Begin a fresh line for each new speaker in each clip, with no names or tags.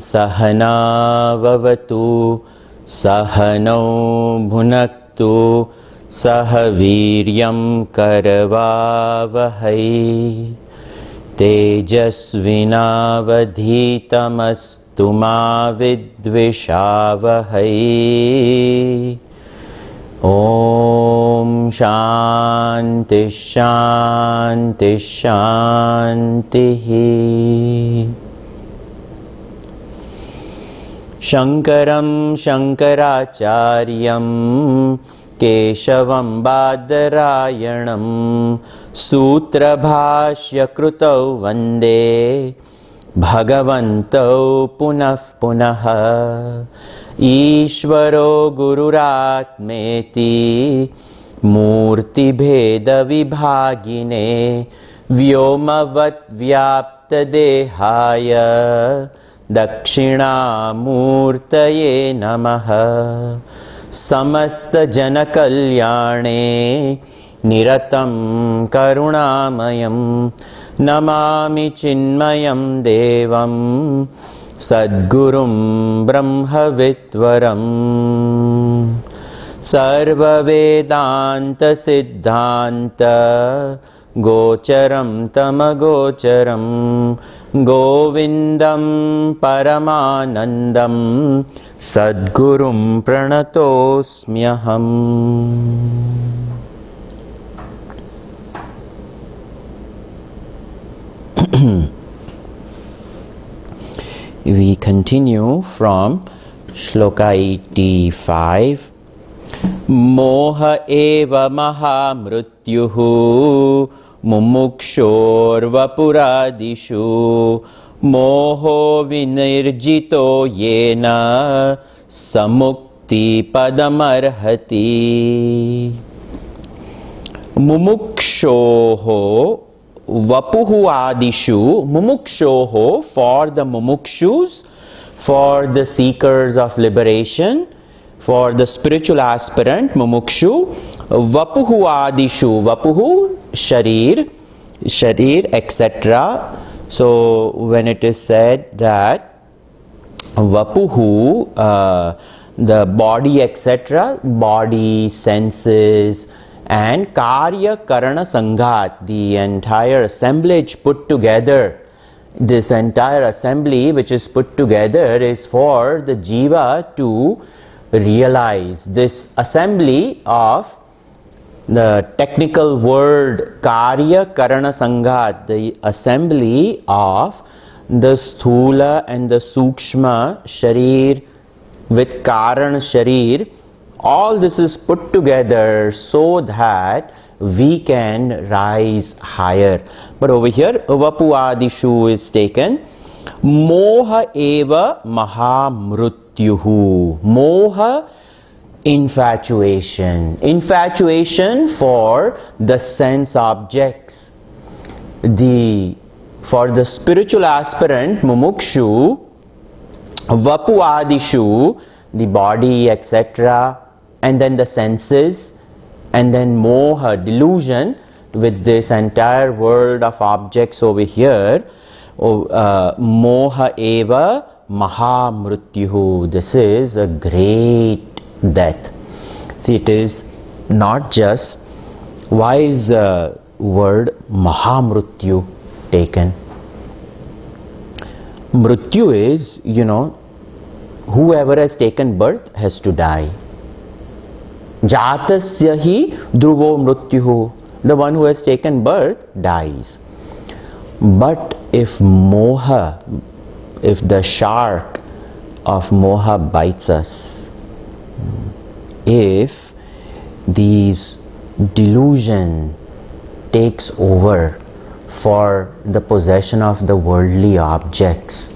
Sahanavavatu Sahanau Bhunaktu Sahaviryam Karavavahai Tejasvinavadhitamastu ma vidvishavahai. Om Shanti Shanti Shanti. Shankaram Shankaracharyam Keshavam Badarayanam Sutra Bhashya Krutau Vande Bhagavantau Punah Punah. Ishvaro Gururatmeti Murti Bheda Vibhagine Vyomavat Vyapta Dehaya Dakshina Murtaye Namaha. Samasta Jana Kalyane Niratam Karunamayam Namami Chinmayam Devam Sadgurum Brahma Vitvaram. Sarva Vedanta Siddhanta Gocharam Tamagocharam Govindam Paramanandam Sadgurum Pranatosmyaham. We continue from Shloka 85. Moha eva mahamrutyuhu mumukshor vapuradishu moho vinirjito yena samukti padamarhati. Mumukshoho Vapuhu adishu, mumukshoho, for the mumukshus, for the seekers of liberation, for the spiritual aspirant, mumukshu. Vapuhu adishu, vapuhu, sharir, etc. So when it is said that vapuhu, the body, etc., body, senses, and Karya Karana Sanghat, the entire assemblage put together. This entire assembly which is put together is for the Jiva to realize. This assembly of the technical word Karya Karana Sanghat, the assembly of the Sthula and the Sukshma Sharir with Karan Sharir, all this is put together so that we can rise higher. But over here, Vapu Adishu is taken. Moha eva mahamrutyuhu. Moha, infatuation. Infatuation for the sense objects. For the spiritual aspirant, mumukshu, Vapu Adishu, the body, etc., and then the senses, and then moha, delusion, with this entire world of objects over here. Moha eva mahamrutyuhu. This is a great death. See, it is not just, why is the word mahamrutyu taken? Mrityu is, whoever has taken birth has to die. Jatasya hi dhruvo mrityuhu. The one who has taken birth dies. But if moha, if the shark of moha bites us, if these delusion takes over for the possession of the worldly objects,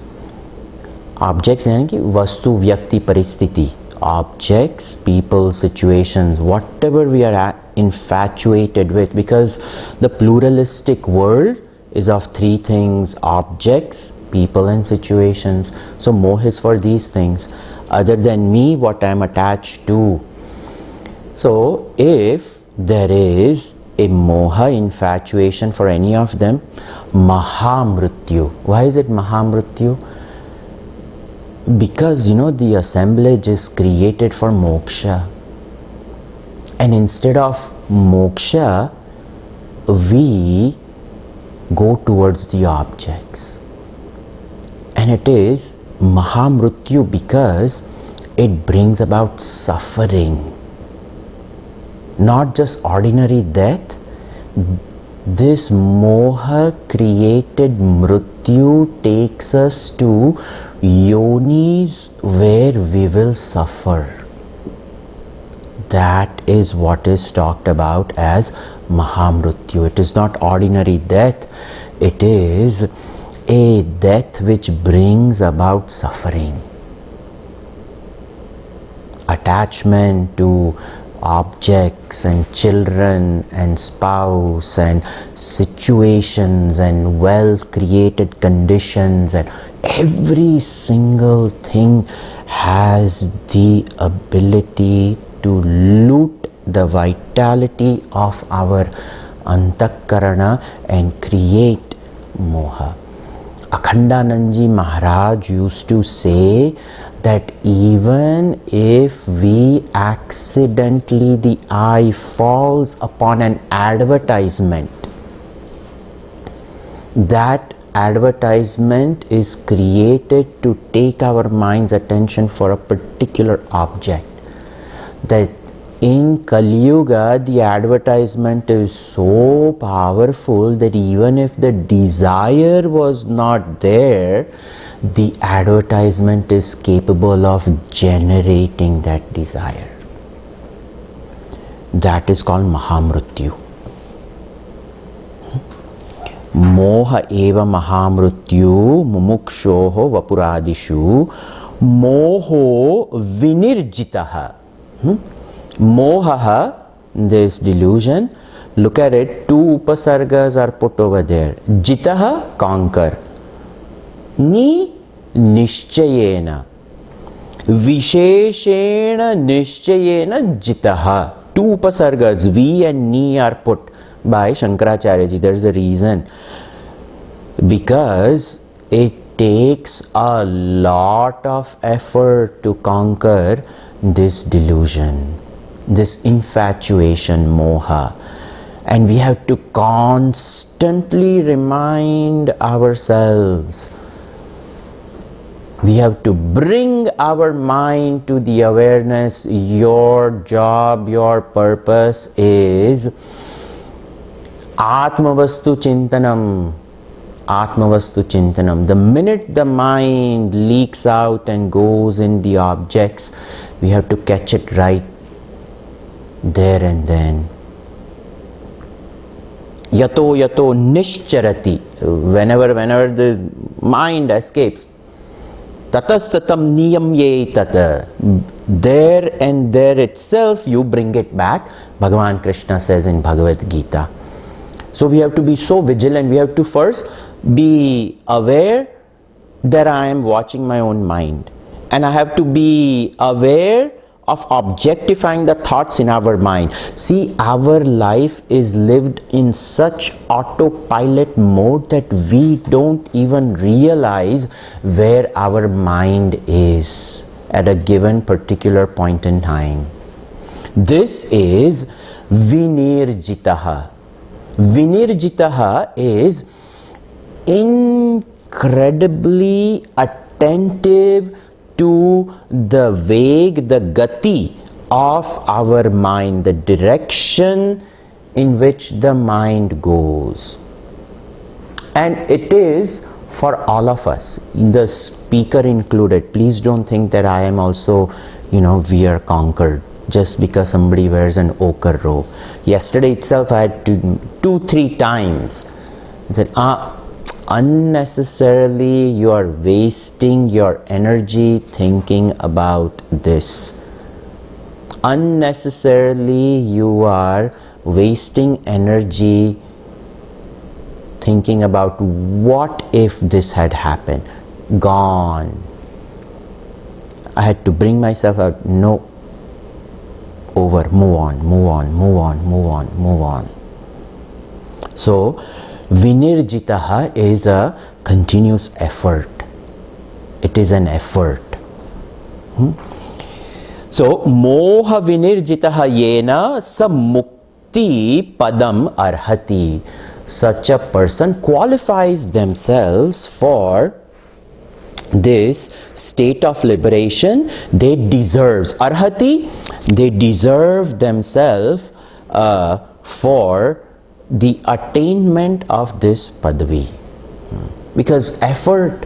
यानी कि वस्तु व्यक्ति परिस्थिति, objects, people, situations, whatever we are infatuated with, because the pluralistic world is of three things: objects, people and situations. So moha is for these things. Other than me, what I am attached to. So if there is a moha, infatuation for any of them, mahamrityu. Why is it mahamrityu? Because the assemblage is created for moksha, and instead of moksha we go towards the objects, and it is mahamrityu because it brings about suffering, not just ordinary death. This moha created mrityu takes us to yonis where we will suffer. That is what is talked about as mahamrityu. It is not ordinary death, it is a death which brings about suffering. Attachment to objects and children and spouse and situations and well created conditions, and every single thing has the ability to loot the vitality of our antakarana and create moha. Akhandanandji Maharaj used to say that even if we accidentally, the eye falls upon an advertisement, that advertisement is created to take our mind's attention for a particular object. That in Kali Yuga, the advertisement is so powerful that even if the desire was not there, the advertisement is capable of generating that desire. That is called mahamrityu. Moha eva mahamrityu mumukshoho vapuradishu moho vinirjitaha. Mohaha, this delusion, look at it, two upasargas are put over there. Jitaha, conquer. Ni nishchayena. Visheshena nishchayena jitaha. Two upasargas, vi and ni, are put by Shankaracharya ji. There is a reason. Because it takes a lot of effort to conquer this delusion, this infatuation, moha. And we have to constantly remind ourselves. We have to bring our mind to the awareness. Your job, your purpose is Atmavastu Chintanam. Atmavastu Chintanam. The minute the mind leaks out and goes in the objects, we have to catch it right there and then. Yato yato nishcharati. Whenever the mind escapes, tatastatam niyam ye tata. There and there itself you bring it back, Bhagavan Krishna says in Bhagavad Gita. So we have to be so vigilant. We have to first be aware that I am watching my own mind. And I have to be aware of objectifying the thoughts in our mind. See, our life is lived in such autopilot mode that we don't even realize where our mind is at a given particular point in time. This is vinirjitaha. Vinirjitaha is incredibly attentive to the veg, the gati of our mind, the direction in which the mind goes. And it is for all of us, the speaker included. Please don't think that I am also, we are conquered just because somebody wears an ochre robe. Yesterday itself I had to 2-3 times that unnecessarily you are wasting your energy thinking about this. Unnecessarily you are wasting energy thinking about what if this had happened. Gone. I had to bring myself out. No. Over. Move on. Move on. Move on. Move on. Move on. So vinirjitaha is a continuous effort. It is an effort. So, moha vinirjitaha yena sa mukti padam arhati. Such a person qualifies themselves for this state of liberation. They deserve arhati. They deserve themselves for the attainment of this padavi, because effort,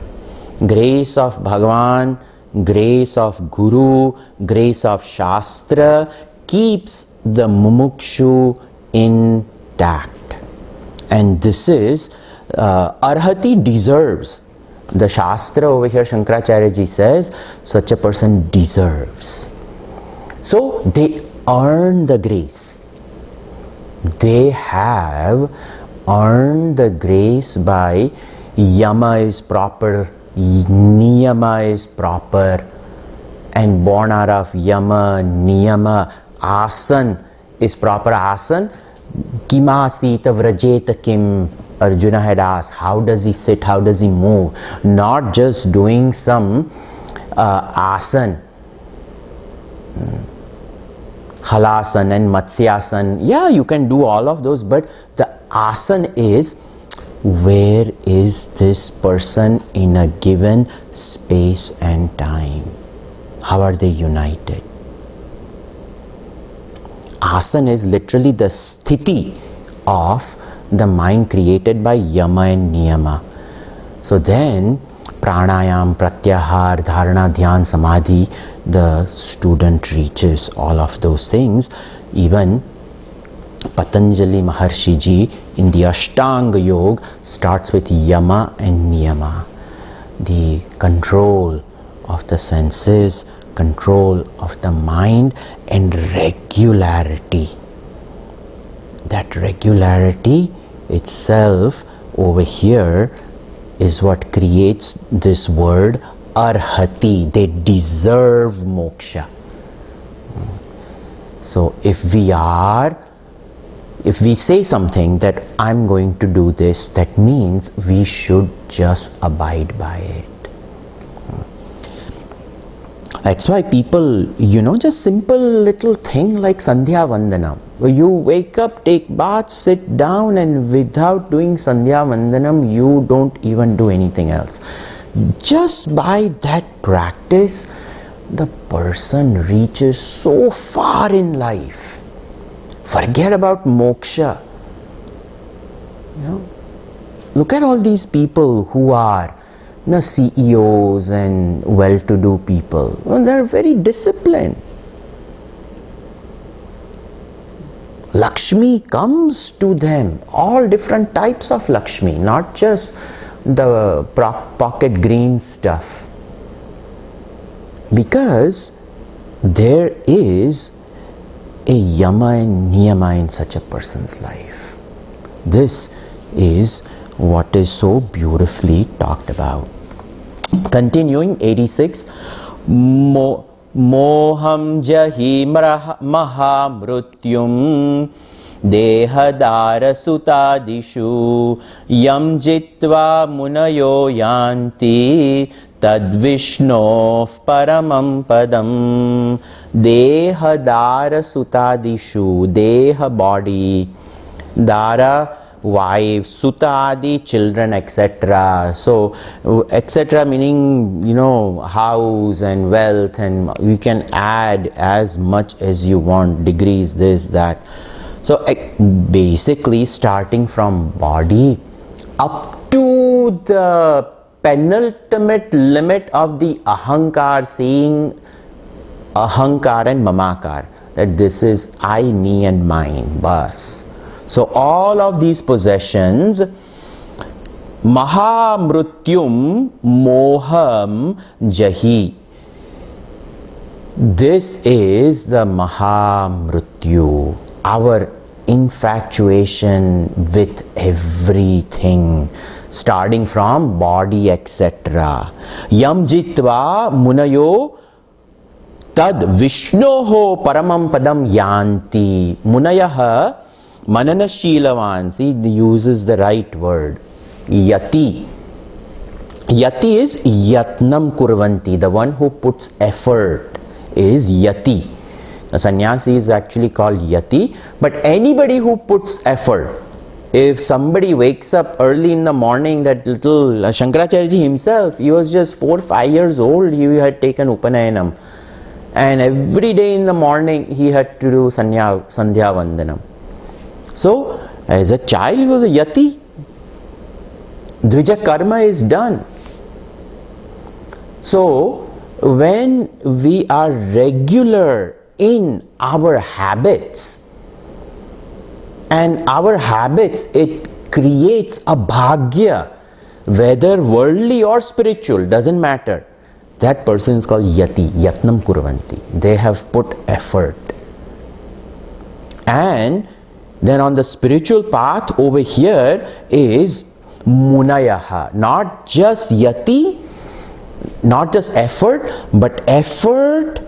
grace of Bhagavan, grace of Guru, grace of Shastra keeps the mumukshu intact. And this is arhati deserves. The Shastra over here, Shankaracharya ji says, such a person deserves. So they earn the grace. They have earned the grace by yama is proper, niyama is proper, and born out of yama, niyama, asan is proper asan. Kimasita vrajeta kim, Arjuna had asked, how does he sit, how does he move? Not just doing some asan, halasan and matsyasan. Yeah, you can do all of those, but the asan is, where is this person in a given space and time? How are they united? Asana is literally the sthiti of the mind created by yama and niyama. So then pranayam, pratyahar, dharana, dhyan, samadhi, the student reaches all of those things. Even Patanjali Maharshi ji in the Ashtanga Yoga starts with yama and niyama. The control of the senses, control of the mind, and regularity. That regularity itself over here is what creates this word arhati. They deserve moksha. So if we say something that I'm going to do this, that means we should just abide by it. That's why people, just simple little thing like Sandhya Vandanam. You wake up, take bath, sit down, and without doing Sandhya Vandanam, you don't even do anything else. Just by that practice, the person reaches so far in life. Forget about moksha. Look at all these people who are CEOs and well-to-do people. They're very disciplined. Lakshmi comes to them, all different types of Lakshmi, not just the pocket green stuff. Because there is a yama and niyama in such a person's life. This is what is so beautifully talked about. Continuing, 86. Moham jahi mahamrutyum dehadara sutadishu yam jitva munayo yanti tadvishnov paramam padam. Dehadara sutadishu, deha body, dara wives, sutadi children, etc. So etc. meaning house and wealth, and you can add as much as you want, degrees, this, that. So basically starting from body up to the penultimate limit of the ahankar, seeing ahankar and mamakar, that this is I, me and mine, bas. So all of these possessions, mahamrutyum moham jahi. This is the mahamrutyu, our infatuation with everything, starting from body, etc. Yam jitva munayo tad vishnoho paramam padam yanti. Munayaha mananashilavan, see, he uses the right word, yati. Yati is yatnam kurvanti. The one who puts effort is yati. The sannyasi is actually called yati, but anybody who puts effort. If somebody wakes up early in the morning, that little Shankaracharya ji himself, he was just 4 or 5 years old, he had taken Upanayanam. And every day in the morning, he had to do Sandhya Vandanam. So, as a child, he was a yati. Dvija karma is done. So, when we are regular in our habits, and our habits, it creates a bhagya, whether worldly or spiritual, doesn't matter. That person is called yati, yatnam kurvanti. They have put effort. And then on the spiritual path over here is munayaha. Not just yati, not just effort, but effort,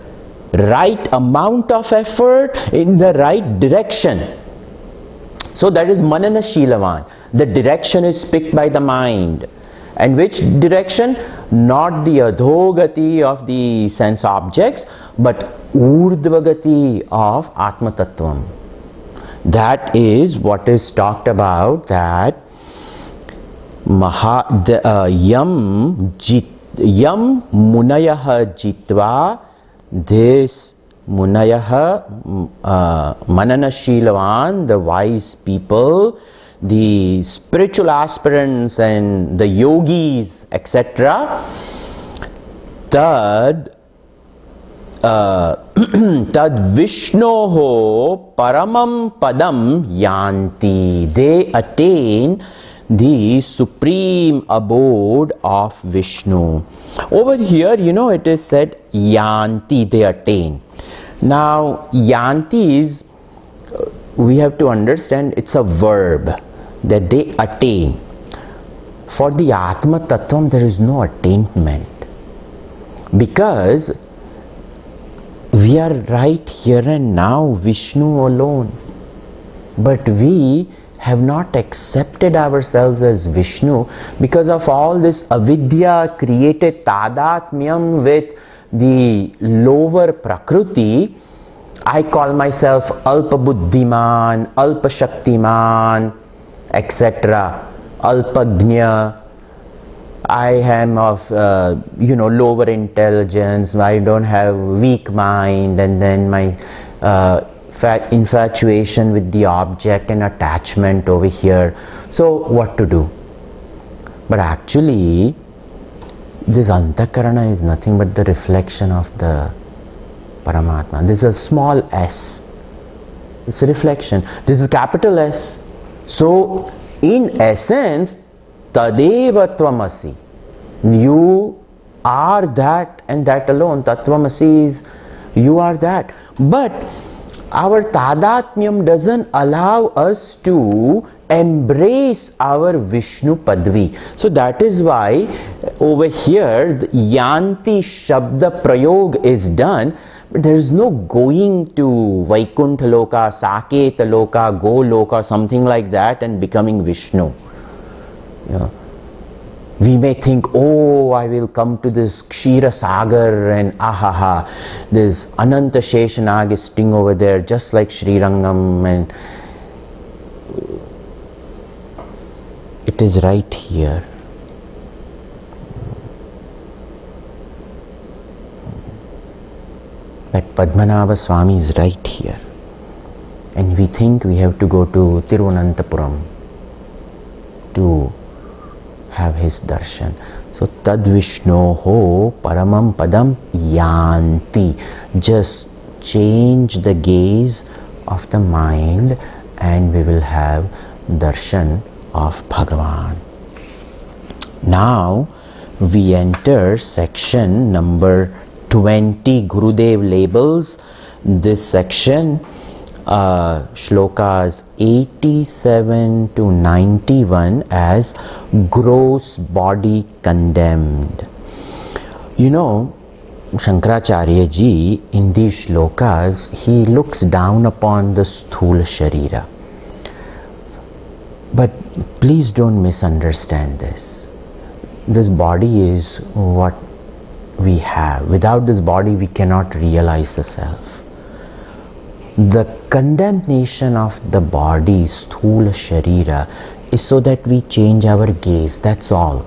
right amount of effort in the right direction. So that is manana shilavan. The direction is picked by the mind. And which direction? Not the adhogati of the sense objects, but urdhvagati of atma tattvam. That is what is talked about, that yam munayaha jitva, this munayaha, manana shilavan, the wise people, the spiritual aspirants and the yogis, etc. Tad Vishnoho paramam padam yanti. They attain the supreme abode of Vishnu. Over here, it is said yanti, they attain. Now, yanti is, we have to understand, it's a verb, that they attain. For the Atma Tattvam, there is no attainment, because we are right here and now, Vishnu alone. But we have not accepted ourselves as Vishnu because of all this avidya created tadatmyam with the lower prakriti. I call myself Alpa Buddhiman, Alpa Shaktiman, etc. Alpagnya. I am of lower intelligence. I don't have weak mind, and then my infatuation with the object and attachment over here. So what to do? But actually, this antakarana is nothing but the reflection of the Paramatma. This is a small s. It's a reflection. This is capital S. So, in essence, Tadeva Tvamasi. You are that and that alone. Tattvamasi is you are that. But our Tadatmyam doesn't allow us to embrace our Vishnu Padvi. So that is why over here the Yanti Shabda Prayog is done. But there is no going to Vaikuntha Loka, Saketa Loka, Goloka, something like that and becoming Vishnu. We may think, oh, I will come to this Kshira Sagar and ahaha, this Ananta Sheshanag is sitting over there just like Sri Rangam, and it is right here. But Padmanabha Swami is right here. And we think we have to go to Tiruvananthapuram to have his darshan. So Tad Vishnoho Paramam Padam Yanti. Just change the gaze of the mind and we will have darshan of Bhagavan. Now we enter section number 20, Gurudev labels this section shlokas 87 to 91 as gross body condemned. Shankaracharya ji in these shlokas, he looks down upon the sthula sharira. But please don't misunderstand this. this body is what we have. Without this body we cannot realize the self. The condemnation of the body, sthula sharira, is so that we change our gaze, that's all.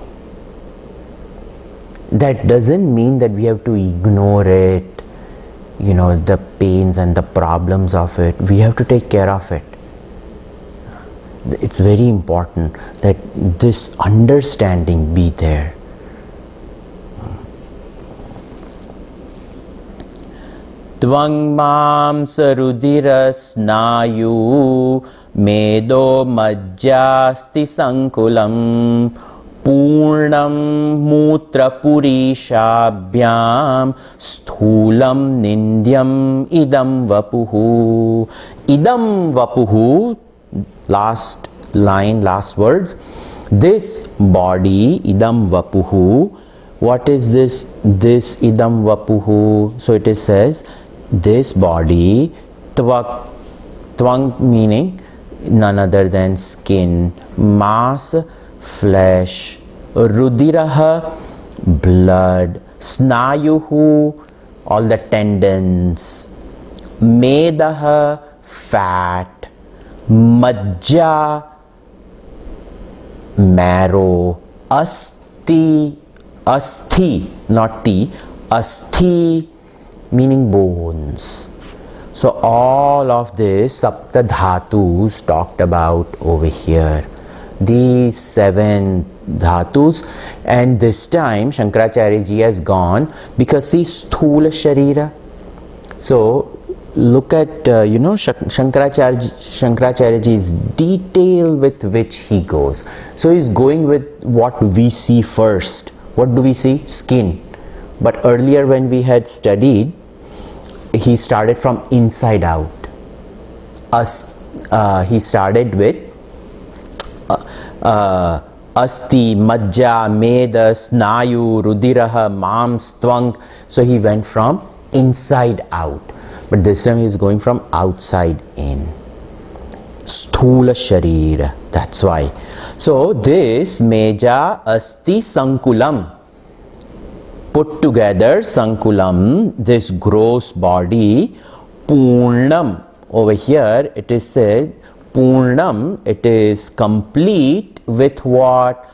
That doesn't mean that we have to ignore it, the pains and the problems of it. We have to take care of it. It's very important that this understanding be there. Tvang mam sarudira snayu medo majjasti sankulam purnam mutra purishabhyam sthulam nindyam idam vapuhu. Idam vapuhu, last line, last words. This body, idam vapuhu. What is this? This idam vapuhu. So it says, this body, tvang meaning none other than skin, mass, flesh, rudiraha, blood, snayuhu, all the tendons, medaha, fat, majja, marrow, asti, not tea, asti meaning bones. So all of this sapta dhatus talked about over here, these 7 dhatus, and this time Shankaracharya ji has gone because see sthula sharira. So look at Shankaracharya ji's detail with which he goes. So he's going with what we see first. What do we see? Skin. But earlier when we had studied, he started from inside out. He started with asti, majja, meda, snayu, rudiraha, mams, tvang. So he went from inside out. But this time he is going from outside in. Sthula sharira. That's why. So this meja asti sankulam, put together sankulam, this gross body, purnam. Over here it is said purnam, it is complete with what?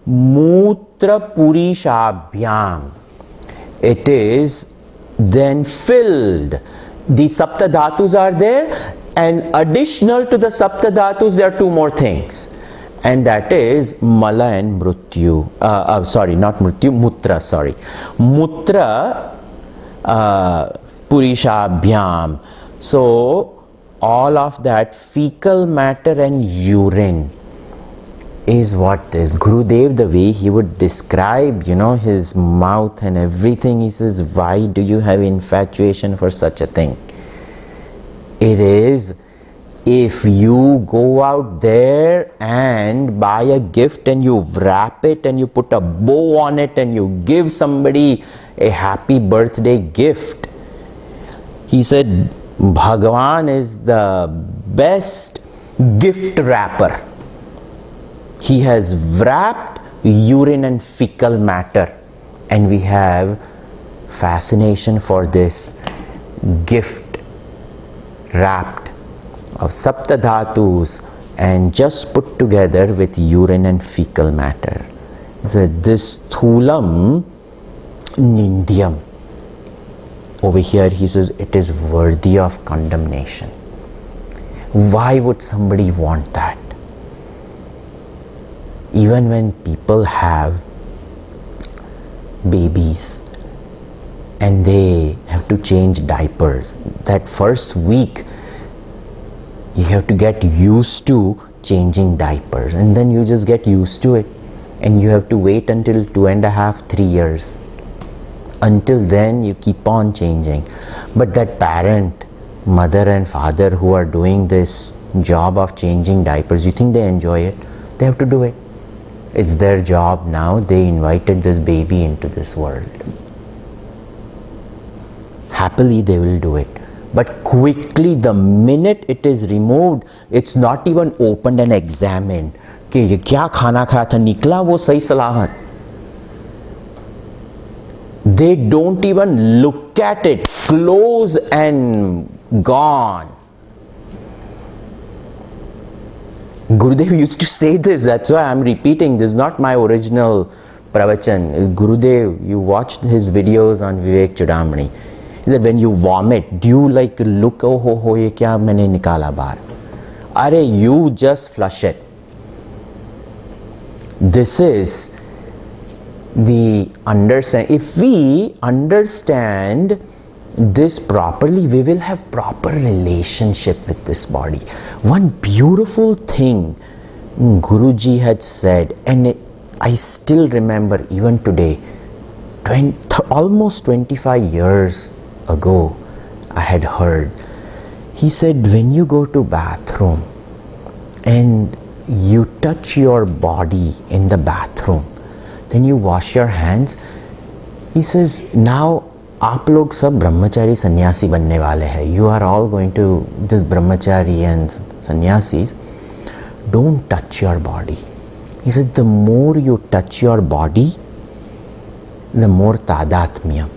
Mutra purishabhyam. It is then filled. The sapta dhatus are there, and additional to the sapta dhatus there are 2 more things, and that is mala and mrityu. Sorry, not mrityu, mutra, sorry. Mutra purishabhyam. So all of that fecal matter and urine is what this Gurudev, the way he would describe, his mouth and everything, he says, why do you have infatuation for such a thing? It is, if you go out there and buy a gift and you wrap it and you put a bow on it and you give somebody a happy birthday gift, he said, Bhagavan is the best gift wrapper. He has wrapped urine and fecal matter, and we have fascination for this gift wrapped of sapta dhatus and just put together with urine and fecal matter. So this thulam nindyam. Over here he says it is worthy of condemnation. Why would somebody want that? Even when people have babies and they have to change diapers, that first week you have to get used to changing diapers, and then you just get used to it, and you have to wait until 2.5, 3 years. Until then you keep on changing. But that parent, mother and father who are doing this job of changing diapers, you think they enjoy it? They have to do it. It's their job now. They invited this baby into this world. Happily they will do it. But quickly, the minute it is removed, it's not even opened and examined. कि ये क्या खाना खाया था, निकला वो सही सलामत. They don't even look at it. Close and gone. Gurudev used to say this. That's why I'm repeating. This is not my original pravachan. Gurudev, you watched his videos on Vivekachudamani. He said, when you vomit, do you like look, oh ho, ye kya maine nikala bahar? Are you just flush it. This is the understand. If we understand this properly, we will have proper relationship with this body. One beautiful thing Guruji had said, and I still remember even today, almost 25 years ago, I had heard. He said, when you go to bathroom and you touch your body in the bathroom, then you wash your hands. He says, now आप लोग सब ब्रह्मचारी सन्यासी बनने वाले हैं. You are all going to this brahmachari and sannyasis. Don't touch your body. He said, the more you touch your body, the more tadatmyam.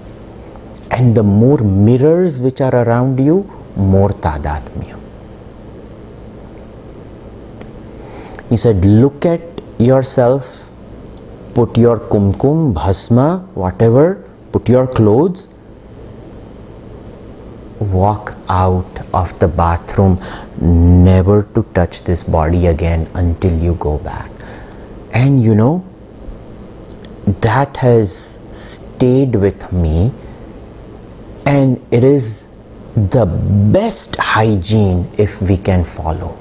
And the more mirrors which are around you, more tadatmyam. He said, look at yourself, put your kumkum, bhasma, whatever, put your clothes, walk out of the bathroom, never to touch this body again until you go back. And you know, that has stayed with me, and it is the best hygiene if we can follow.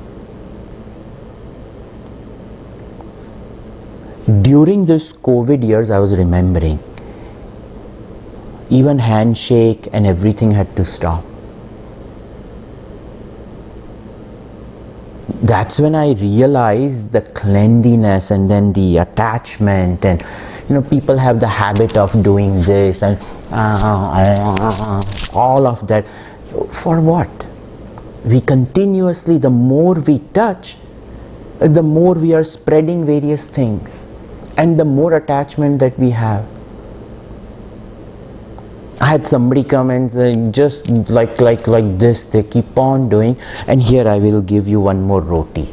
During this COVID years, I was remembering, even handshake and everything had to stop. That's when I realized the cleanliness and then the attachment, and you know, people have the habit of doing this and all of that. For what? We continuously, the more we touch, the more we are spreading various things, and the more attachment that we have. I had somebody come and say, just like this, they keep on doing, and here I will give you one more roti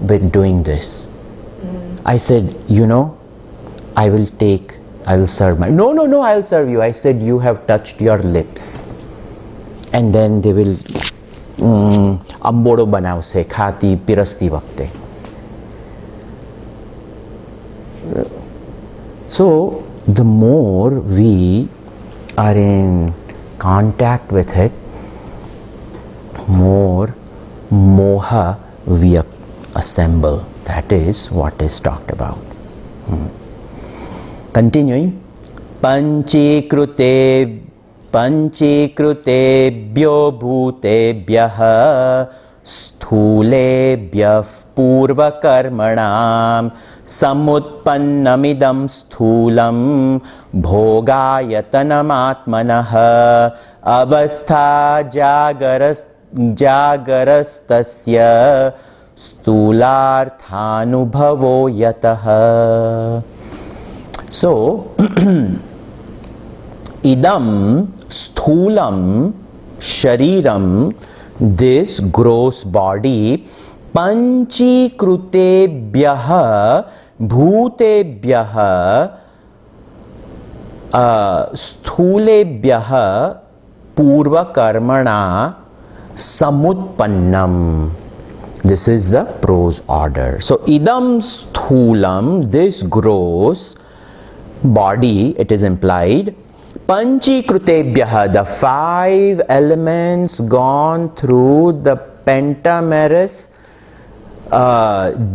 with doing this. I said, you know, I will serve my, no, I'll serve you. I said, you have touched your lips. And then they will, ambodo banao se, khati pirasti vakte. So, the more we are in contact with it, more moha we assemble. That is what is talked about. Continuing, panchikritebhyo bhutebhyah स्थूलेभ्यः पूर्वकर्मणां समुत्पन्नमिदं स्थूलं भोगायतनमात्मनः अवस्था जागरस्तस्य स्थूलार्थानुभवो यतः. So, idam sthulam shariram, this gross body, panchikritebhyah bhutebhyah स्थूलेभ्यः पूर्वकर्मणा samutpannam. This is the prose order. So, idam sthulam, this gross body, it is implied, panchikritebhyah, the 5 elements gone through the pentamerous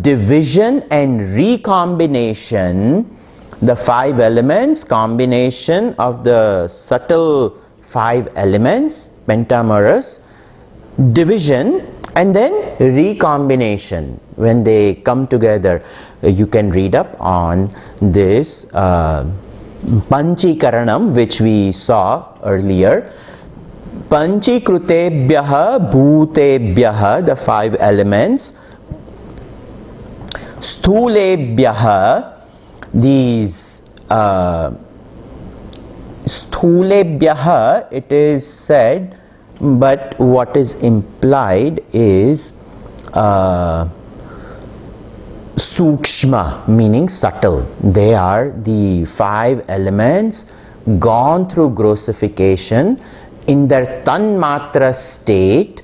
division and recombination, the 5 elements, combination of the subtle 5 elements, pentamerous, division, and then recombination. When they come together, you can read up on this Panchikaranam, which we saw earlier. Panchikritebhyah bhutebhyah, the 5 elements. Sthulebhyah, these sthulebhyaha it is said, but what is implied is sukshma, meaning subtle. They are the 5 elements gone through grossification in their tanmatra state,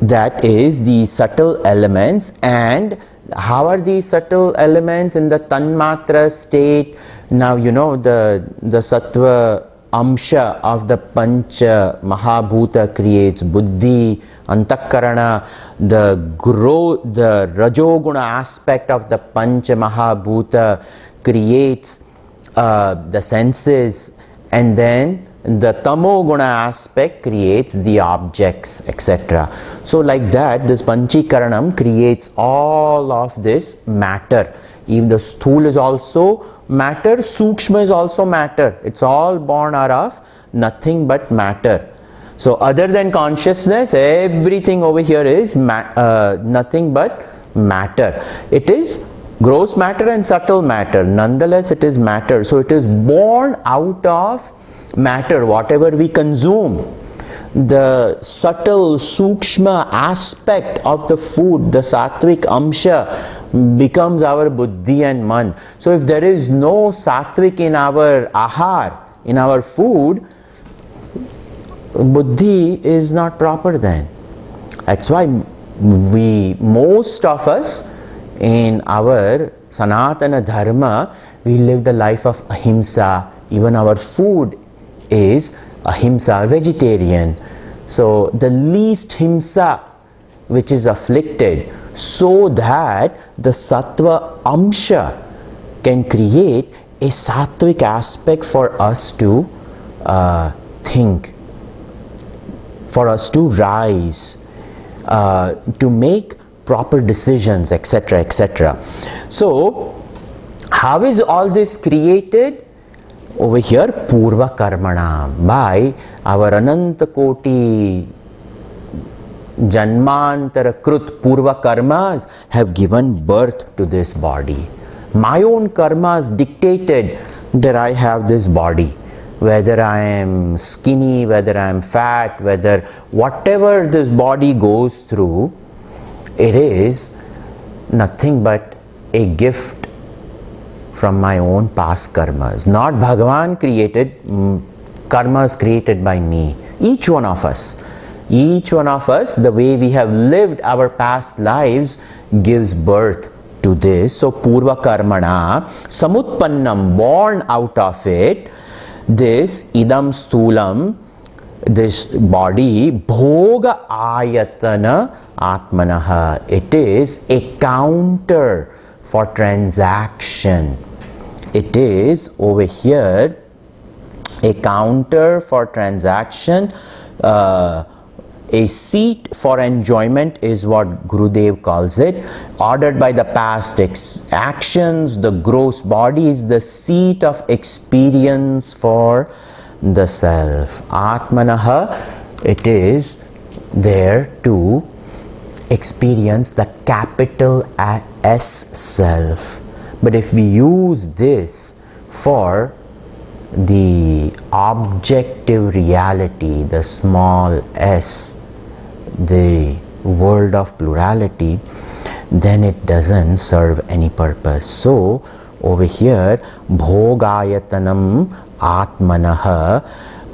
that is the subtle elements. And how are these subtle elements in the tanmatra state? Now you know the sattva amsha of the pancha mahabhuta creates buddhi, antakarana. The rajoguna aspect of the pancha mahabhuta creates the senses, and then the tamoguna aspect creates the objects, etc. So like that, this panchikaranam creates all of this matter. Even the sthul is also matter, sukshma is also matter. It's all born out of nothing but matter. So other than consciousness, everything over here is nothing but matter. It is gross matter and subtle matter. Nonetheless, it is matter. So it is born out of matter, whatever we consume. The subtle sukshma aspect of the food, the sattvic amsha, becomes our buddhi and man. So if there is no sattvic in our ahar, in our food, buddhi is not proper then. That's why most of us in our Sanatana Dharma, we live the life of ahimsa. Even our food is ahimsa, vegetarian. So the least himsa which is afflicted, so that the sattva amsha can create a sattvic aspect for us to think, for us to rise, to make proper decisions, etc., etc. So how is all this created? Over here, purva karmana, by our ananta koti janmantara krut purva karmas have given birth to this body. My own karmas dictated that I have this body. Whether I am skinny, whether I am fat, whether whatever this body goes through, it is nothing but a gift from my own past karmas. Not Bhagavan created, karmas created by me. Each one of us, the way we have lived our past lives gives birth to this. So purva karmana samutpannam, born out of it, this idam sthulam, this body, bhoga ayatana atmanaha, it is a counter for transaction. It is over here a counter for transaction. A seat for enjoyment is what Gurudev calls it. Ordered by the past actions, the gross body is the seat of experience for the self. Atmanaha, it is there to experience the capital S self. But if we use this for the objective reality, the small s, the world of plurality, then it doesn't serve any purpose. So over here, bhogayatanam atmanaha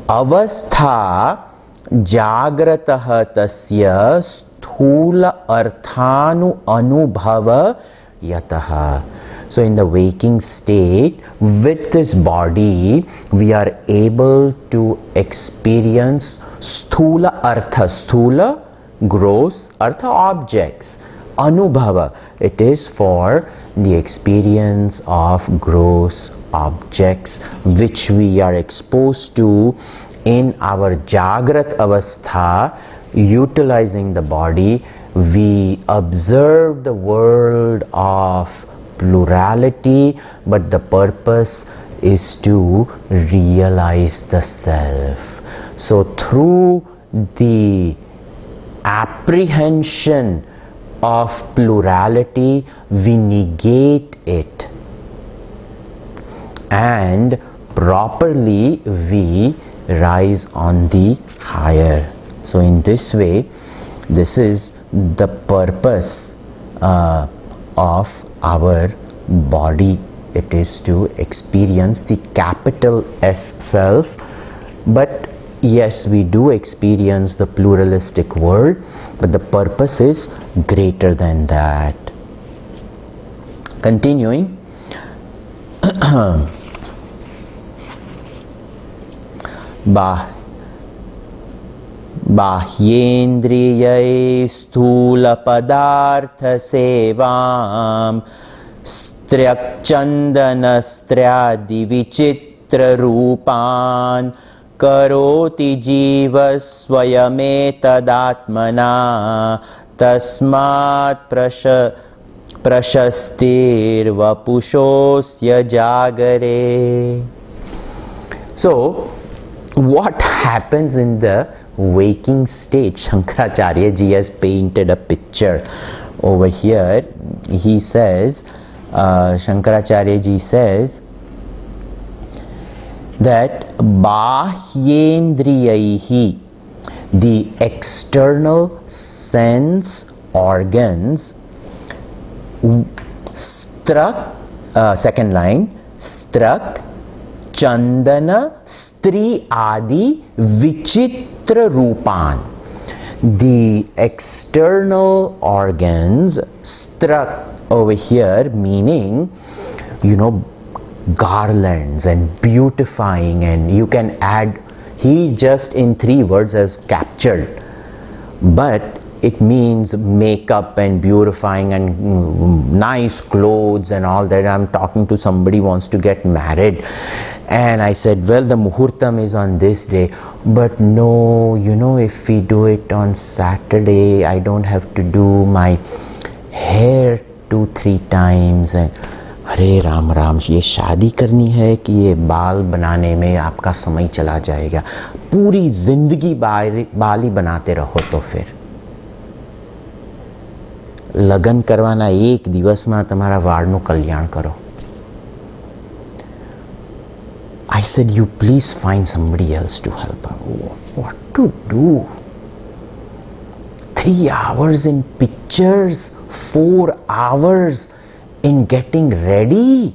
avastha jagratah tasya sthula arthanu anubhava yataha. So in the waking state, with this body, we are able to experience sthula artha, sthula, gross, artha, objects. Anubhava, it is for the experience of gross objects which we are exposed to in our Jagrat Avastha. Utilizing the body, we observe the world of plurality, but the purpose is to realize the self. So through the apprehension of plurality, we negate it, and properly we rise on the higher. So in this way, this is the purpose of our body. It is to experience the capital S self, but yes, we do experience the pluralistic world, but the purpose is greater than that. Continuing. बाह्येन्द्रियै स्थूलपदार्थसेवां स्त्र्यक्चन्दनस्त्र्यादिविचित्ररूपान् करोति जीवः स्वयमेतदात्मना तस्मात् प्रशस्तिर्वपुषोऽस्य जागरे. So, what happens in the waking state? Shankaracharya ji has painted a picture over here. He says, Shankaracharya ji says that Bahyendriyaihi, the external sense organs, strak, second line, strak, Chandana, Stri Adi, Vichitra Rupan. The external organs, strak over here, meaning, garlands and beautifying, and you can add, he just in 3 words has captured, but it means makeup and beautifying and nice clothes and all that. I'm talking to somebody who wants to get married, and I said, well, the muhurtam is on this day, but no, if we do it on Saturday, I don't have to do my hair 2-3 times, and अरे राम राम, ये शादी करनी है कि ये बाल बनाने में आपका समय चला जाएगा, पूरी जिंदगी बाल ही बनाते रहो तो फिर લગન કરવાના એક દિવસમાં તમારા વાળનું કલ્યાણ કરો. I said, you please find somebody else to help her. What to do? 3 hours in pictures, 4 hours in getting ready,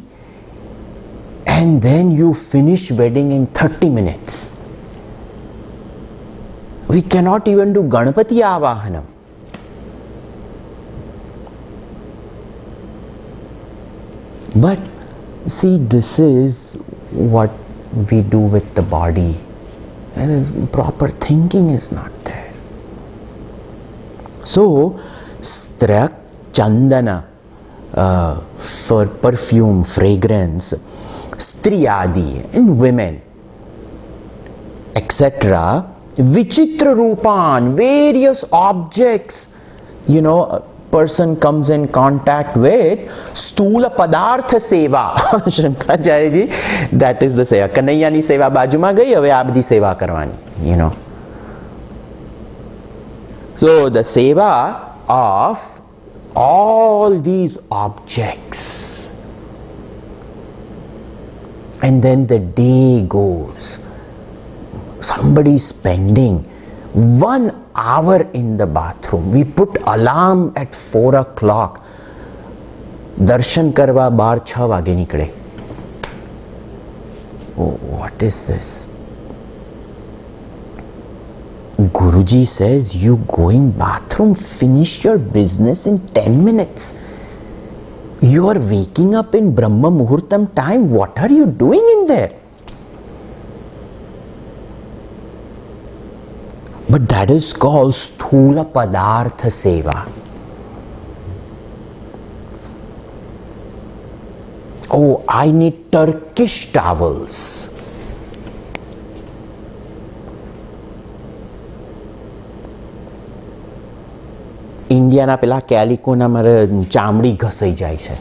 and then you finish wedding in 30 minutes. We cannot even do Ganapati Avahanam. But see, this is what we do with the body, and proper thinking is not there. So, strak, chandana, for perfume, fragrance, striyadi, in women, etc. Vichitra rupan, various objects, person comes in contact with sthula padartha seva. Shankaracharya ji, that is the seva. Kanhaiyani seva બાજુમાં ગઈ, હવે આ બધી સેવા કરવાની, So the seva of all these objects, and then the day goes. Somebody spending 1 hour in the bathroom. We put alarm at 4 o'clock. Darshan karwa bar 6 વાગે નીકળે. Oh, what is this? Guruji says, you go in bathroom, finish your business in 10 minutes. You are waking up in Brahma Muhurtam time. What are you doing in there? But that is called sthula padartha seva. Oh, I need Turkish towels. ઇન્ડિયાના પેલા કેલિકોના મારે ચામડી ઘસાઈ જાય છે.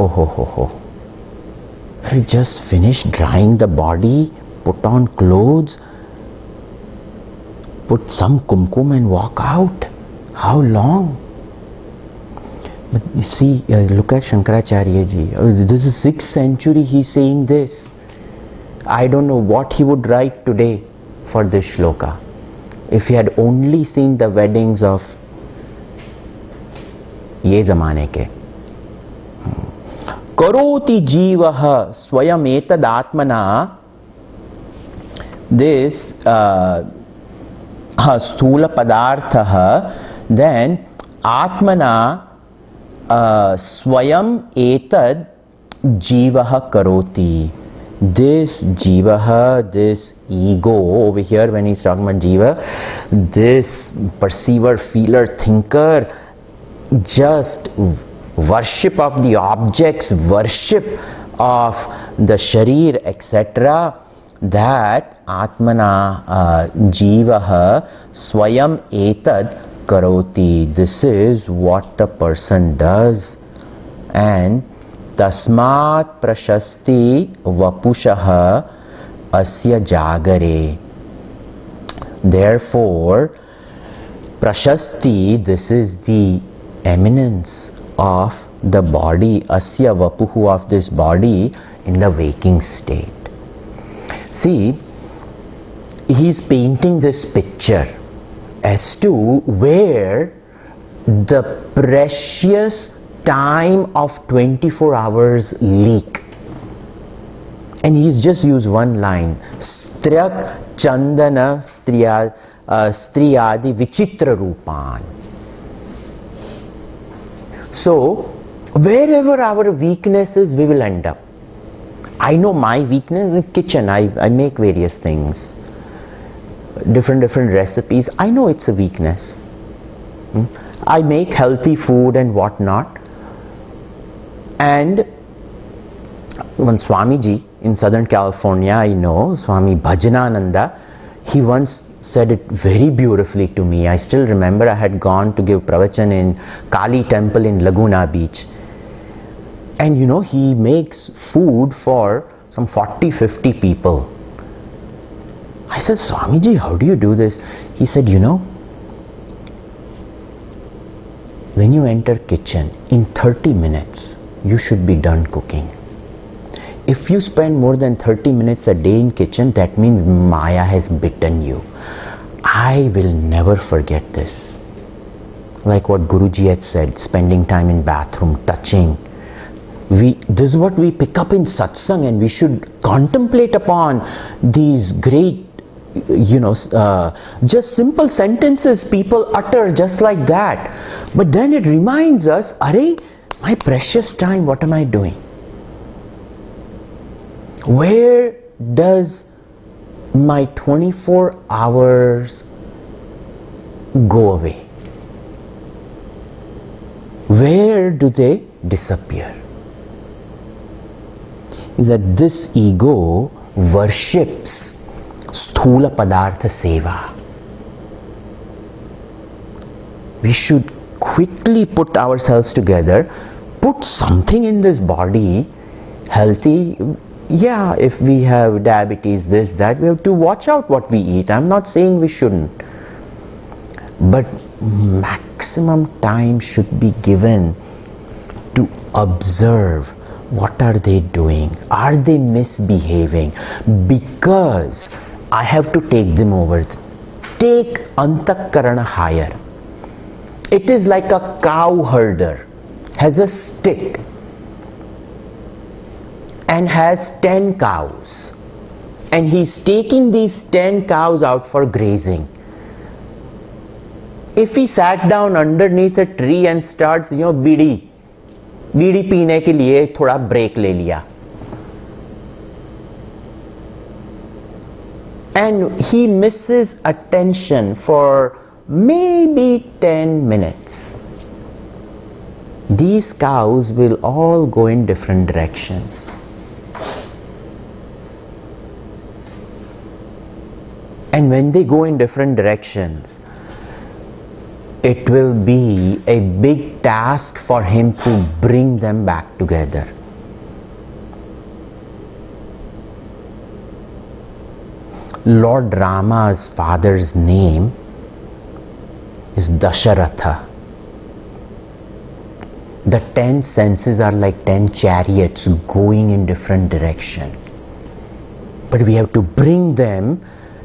ઓહો હો હો. I just finished drying the body, put on clothes, put some kumkum and walk out. How long? But you see, look at Shankaracharya ji. This is 6th century he's saying this. I don't know what he would write today for this shloka if he had only seen the weddings of ye zamane ke. Karoti jivah swayam etad atmana. This sthula padartha, then atmana swayam etad jivah karoti. This jivaha, this ego over here, when he's talking about jiva, this perceiver, feeler, thinker, just worship of the objects, worship of the sharir, etc., that atmana jivaha swayam etad karoti. This is what the person does. And tasmat prashasti vapushaha asya jagare. Therefore, prashasti, this is the eminence of the body, asya vapuhu, of this body in the waking state. See, he's painting this picture as to where the precious time of 24 hours leak. And he's just used one line, Stryak Chandana Striyadi Vichitra Rupan. So, wherever our weakness is, we will end up. I know my weakness in kitchen. I make various things, different recipes. I know it's a weakness. I make healthy food and whatnot. And one Swamiji in Southern California, I know, Swami Bhajanananda, he once said it very beautifully to me. I still remember I had gone to give pravachan in Kali temple in Laguna Beach. And you know, he makes food for some 40-50 people. I said, Swamiji, how do you do this? He said, you know, when you enter kitchen, in 30 minutes, you should be done cooking. If you spend more than 30 minutes a day in kitchen, that means Maya has bitten you. I will never forget this. Like what Guruji had said, spending time in bathroom, touching. This is what we pick up in satsang, and we should contemplate upon these great, just simple sentences people utter just like that. But then it reminds us, Arey, my precious time, what am I doing? Where does my 24 hours go away? Where do they disappear? Is that this ego worships sthula padartha seva. We should quickly put ourselves together, put something in this body, healthy. Yeah, if we have diabetes, this, that, we have to watch out what we eat. I'm not saying we shouldn't. But maximum time should be given to observe. What are they doing? Are they misbehaving? Because I have to take them over. Take antakarana higher. It is like a cow herder, has a stick and has 10 cows. And he's taking these 10 cows out for grazing. If he sat down underneath a tree and starts, बीड़ी पीने के लिए थोड़ा break ले लिया, and he misses attention for maybe 10 minutes, these cows will all go in different directions. And when they go in different directions, it will be a big task for him to bring them back together. Lord Rama's father's name is Dasharatha. The 10 senses are like 10 chariots going in different direction. But we have to bring them,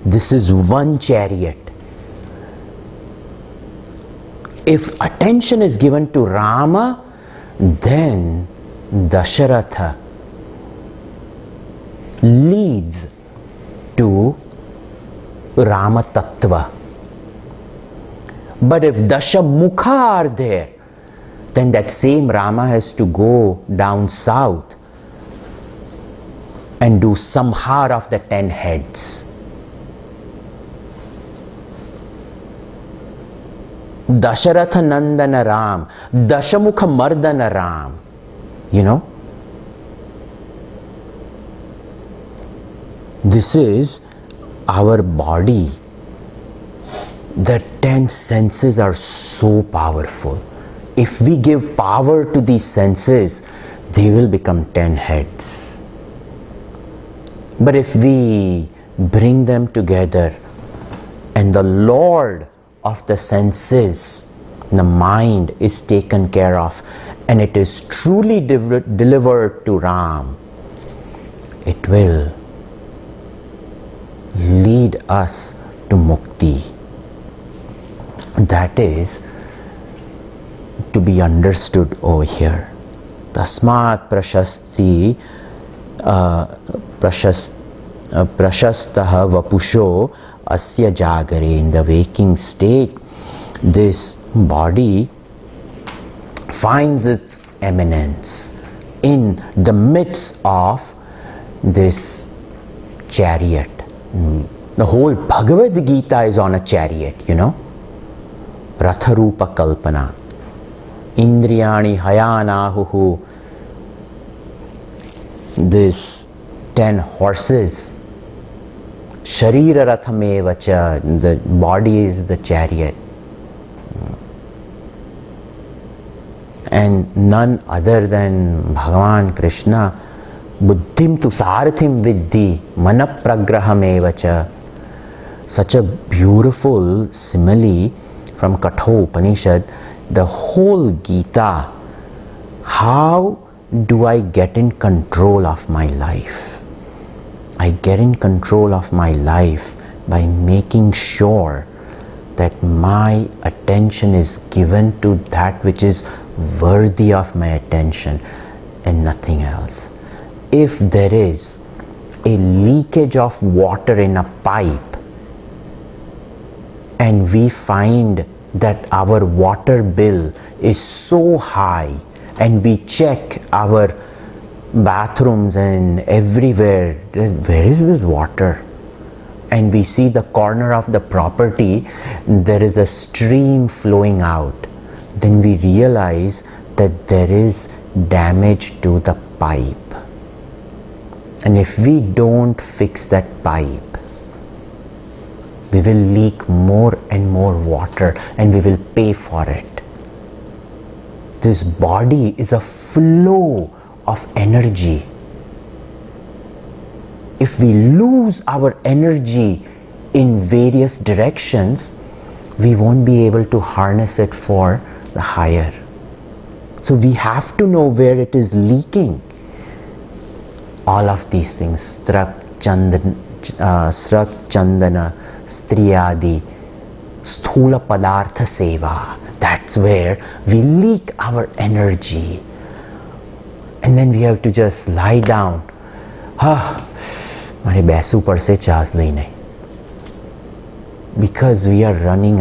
this is one chariot. If attention is given to Rama, then Dasharatha leads to Rama Tattva. But if Dasha Mukha are there, then that same Rama has to go down south and do samhar of the 10 heads. Dasharatha Nandana Ram, Dashamukha Mardana Ram. You know? This is our body. The 10 senses are so powerful. If we give power to these senses, they will become 10 heads. But if we bring them together and the Lord of the senses, the mind, is taken care of and it is truly delivered to Ram, it will lead us to mukti. That is to be understood over here. Tasmat prashasti prashastaha vapusho asya jagare. In the waking state, this body finds its eminence in the midst of this chariot. The whole Bhagavad Gita is on a chariot, you know. Ratharupa Kalpana. Indriyani Hayanahuhu. This 10 horses. Sharira Rathamevacha. The body is the chariot. And none other than Bhagavan Krishna. Buddhim tu sarathim viddhi manapragrahamevacha. Such a beautiful simile from Katho Upanishad. The whole Gita. How do I get in control of my life? I get in control of my life by making sure that my attention is given to that which is worthy of my attention and nothing else. If there is a leakage of water in a pipe and we find that our water bill is so high and we check our bathrooms and everywhere, where is this water? And we see the corner of the property, there is a stream flowing out. Then we realize that there is damage to the pipe. And if we don't fix that pipe, we will leak more and more water and we will pay for it. This body is a flow of energy. If we lose our energy in various directions, we won't be able to harness it for the higher. So we have to know where it is leaking. All of these things, Srak Chandana, Striyadi, Sthula Padartha Seva. That's where we leak our energy. And then we have to just lie down. Mare besu par se chas nahi. Because we are running.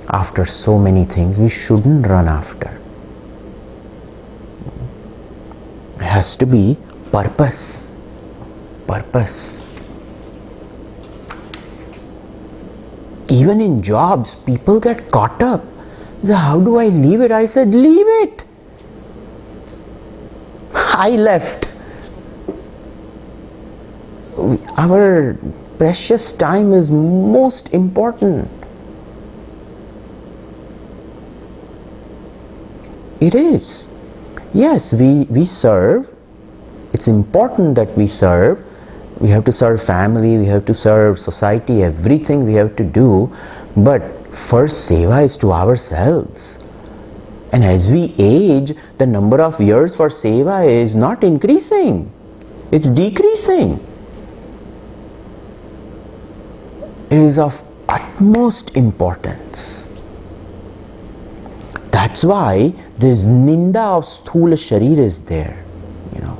After so many things we shouldn't run after. It has to be purpose. Even in jobs, people get caught up. So how do I leave it? I said, leave it. I left. Our precious time is most important. It is. Yes, we serve. It's important that we serve. We have to serve family, we have to serve society, everything we have to do. But first seva is to ourselves. And as we age, the number of years for seva is not increasing, it's decreasing. It is of utmost importance. That's why this ninda of sthula sharir is there, you know.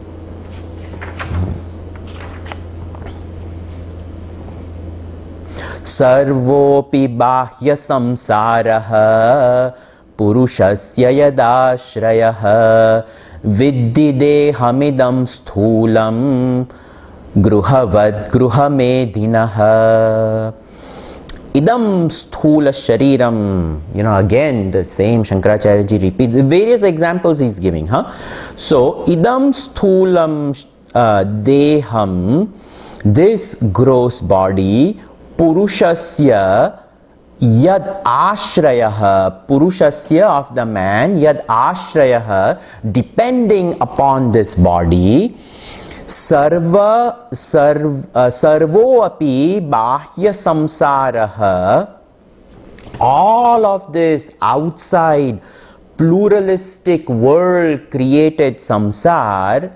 Sarvopi bahya samsaraha purushasya yadashrayah viddi dehamidam sthulam gruhavad gruhamedhinah. Idam sthula shariram. You know, again the same Shankaracharya ji repeats various examples he's giving. So idam sthulam deham, this gross body, purushasya yad ashrayah, purushasya of the man, yad ashrayah, depending upon this body, sarvo api bahya samsarah, all of this outside pluralistic world created samsar,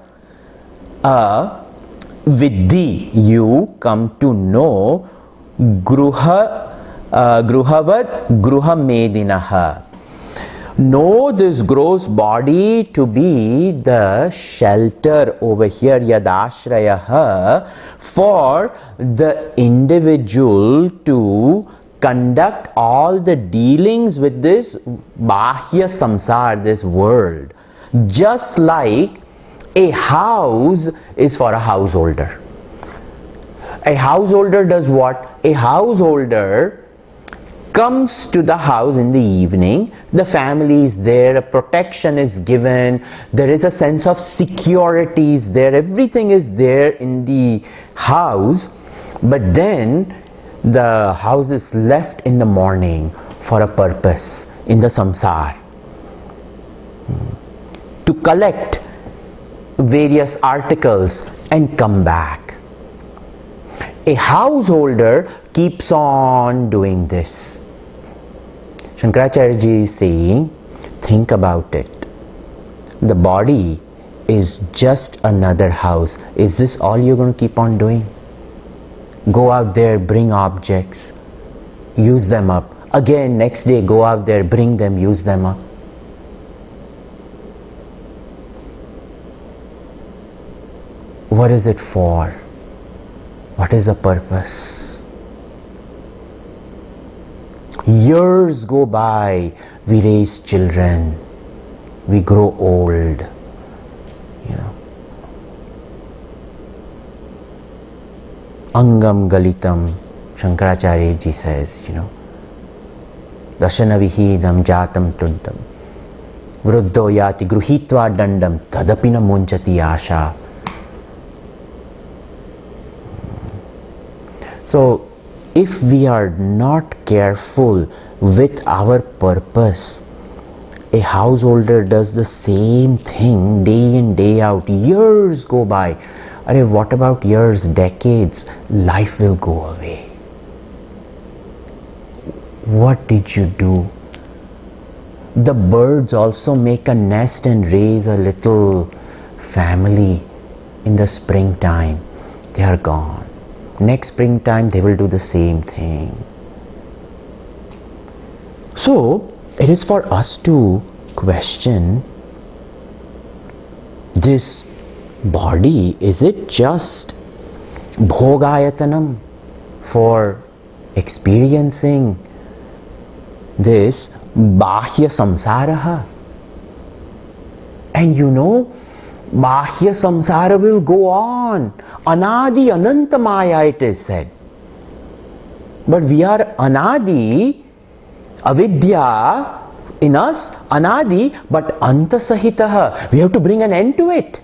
vidhi, you come to know, gruhavat gruhamedhinah. Know this gross body to be the shelter over here, yadashrayah, for the individual to conduct all the dealings with this bahya samsar, this world. Just like a house is for a householder. A householder does what? A householder comes to the house in the evening, the family is there, a protection is given, there is a sense of security is there, everything is there in the house, but then the house is left in the morning for a purpose in the samsar, to collect various articles and come back. A householder keeps on doing this. Shankaracharya ji is saying, think about it. The body is just another house. Is this all you're going to keep on doing? Go out there, bring objects, use them up. Again, next day, go out there, bring them, use them up. What is it for? What is the purpose? Years go by, we raise children, we grow old, you know. Angam galitam, Shankaracharya ji says, you know, Dashanavihidam jatam tuddam, vruddho yati gruhitva dandam tadapina munchati asha. So, if we are not careful with our purpose, a householder does the same thing day in, day out. Years go by. Arey, what about years, decades? Life will go away. What did you do? The birds also make a nest and raise a little family in the springtime. They are gone. Next springtime, they will do the same thing. So, it is for us to question this body. Is it just bhogayatanam for experiencing this bahya samsaraha? And you know, bahya samsara will go on. Anadi anantamaya, it is said. But we are anadi, avidya in us, anadi, but antasahitaha. We have to bring an end to it.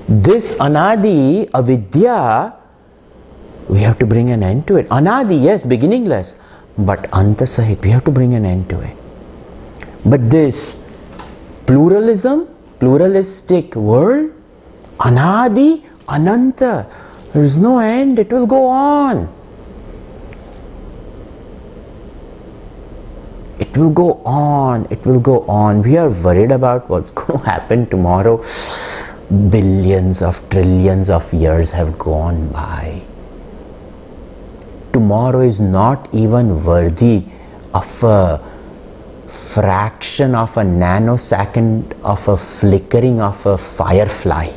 This anadi, avidya, we have to bring an end to it. Anadi, yes, beginningless, but antasahit, we have to bring an end to it. But this pluralism, pluralistic world, anadi, ananta, there is no end, it will go on. It will go on, it will go on. We are worried about what's going to happen tomorrow. Billions of trillions of years have gone by. Tomorrow is not even worthy of a fraction of a nanosecond of a flickering of a firefly.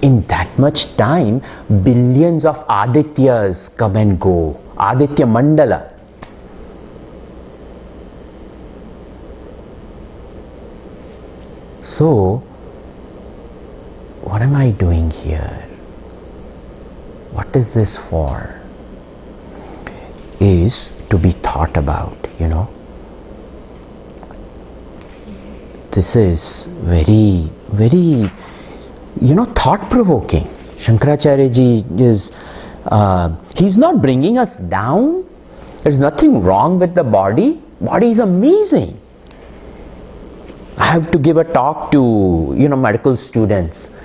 In that much time, billions of Adityas come and go. Aditya Mandala. So, what am I doing here? What is this for? Is to be thought about, you know. This is very, very, you know, thought-provoking. Shankaracharya ji is, he's not bringing us down. There's nothing wrong with the body. Body is amazing. I have to give a talk to, you know, medical students.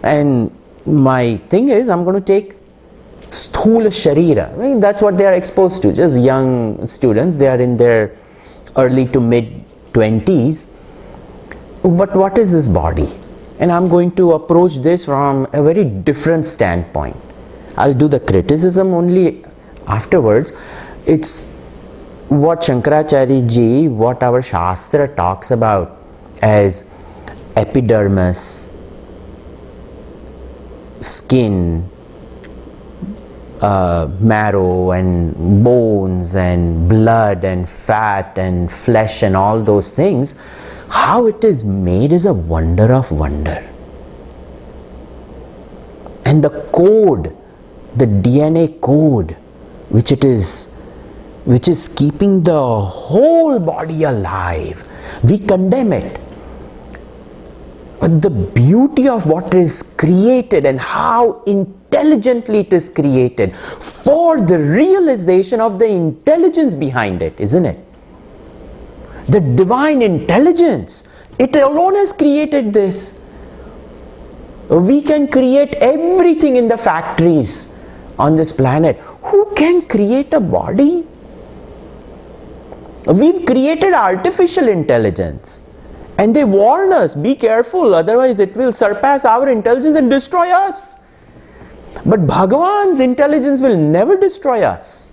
And my thing is, I'm going to take sthula sharira. I mean, that's what they are exposed to. Just young students, they are in their early to mid 20s. But what is this body? And I'm going to approach this from a very different standpoint. I'll do the criticism only afterwards. It's what Shankaracharya ji, what our Shastra talks about as epidermis, skin, marrow and bones and blood and fat and flesh and all those things, how it is made is a wonder of wonder. And the code, the DNA code, which is keeping the whole body alive, we condemn it. But the beauty of what is created and how intelligently it is created for the realization of the intelligence behind it, isn't it? The divine intelligence, it alone has created this. We can create everything in the factories on this planet. Who can create a body? We've created artificial intelligence. And they warn us, be careful, otherwise it will surpass our intelligence and destroy us. But Bhagavan's intelligence will never destroy us.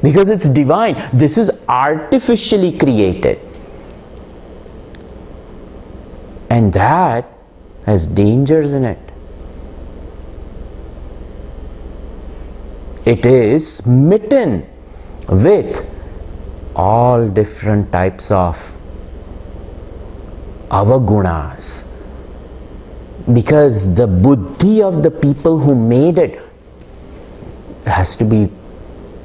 Because it's divine. This is artificially created. And that has dangers in it. It is smitten with all different types of avagunas, because the buddhi of the people who made it has to be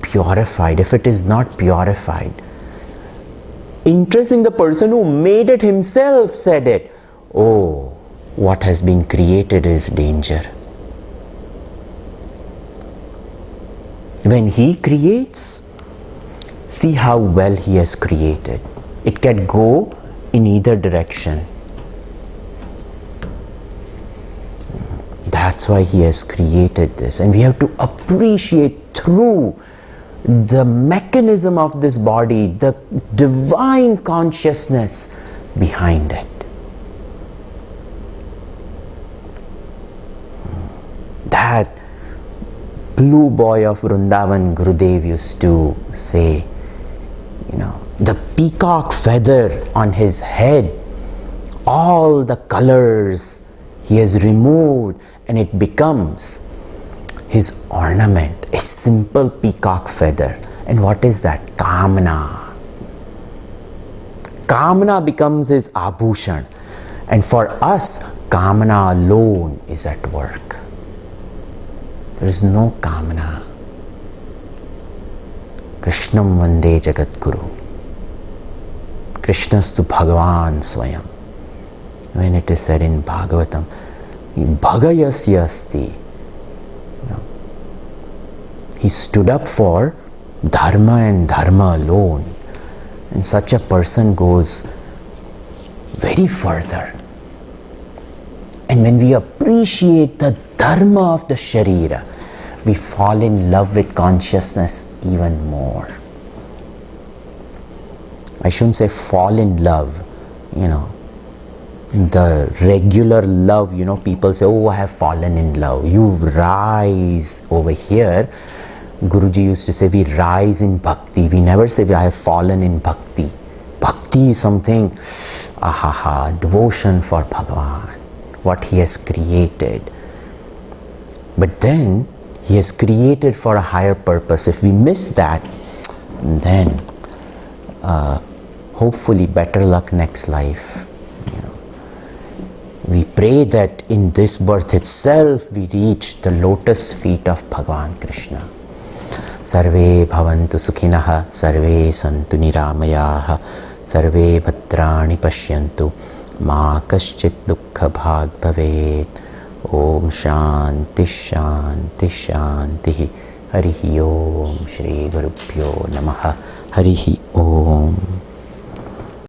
purified. If it is not purified, interesting, the person who made it himself said it, oh, what has been created is danger. When he creates, see how well he has created. It can go in either direction. That's why he has created this. And we have to appreciate through the mechanism of this body, the divine consciousness behind it. That blue boy of Vrindavan, Gurudev used to say, you know, the peacock feather on his head, all the colors he has removed, and it becomes his ornament, a simple peacock feather. And what is that? Kamana. Kamana becomes his abhushan. And for us, Kamana alone is at work. There is no Kamana. Krishnam Vande Jagat Guru. Krishnastu Bhagavan Swayam. When it is said in Bhagavatam, Bhagayasya asti. He stood up for Dharma and Dharma alone. And such a person goes very further. And when we appreciate the Dharma of the Sharira, we fall in love with consciousness even more. I shouldn't say fall in love, the regular love, people say, oh, I have fallen in love. You rise over here. Guruji used to say, we rise in bhakti. We never say, I have fallen in bhakti. Bhakti is something, devotion for Bhagavan, what he has created. But then, he has created for a higher purpose. If we miss that, then hopefully better luck next life. We pray that in this birth itself we reach the lotus feet of Bhagavan Krishna. Sarve bhavantu sukhinah, sarve santu niramayaha, sarve bhadrani pashyantu, ma kaschit dukkha bhag bhavet. Om shanti shanti shanti. Harihi Om Shri Gurubhyo Namaha. Harihi Om.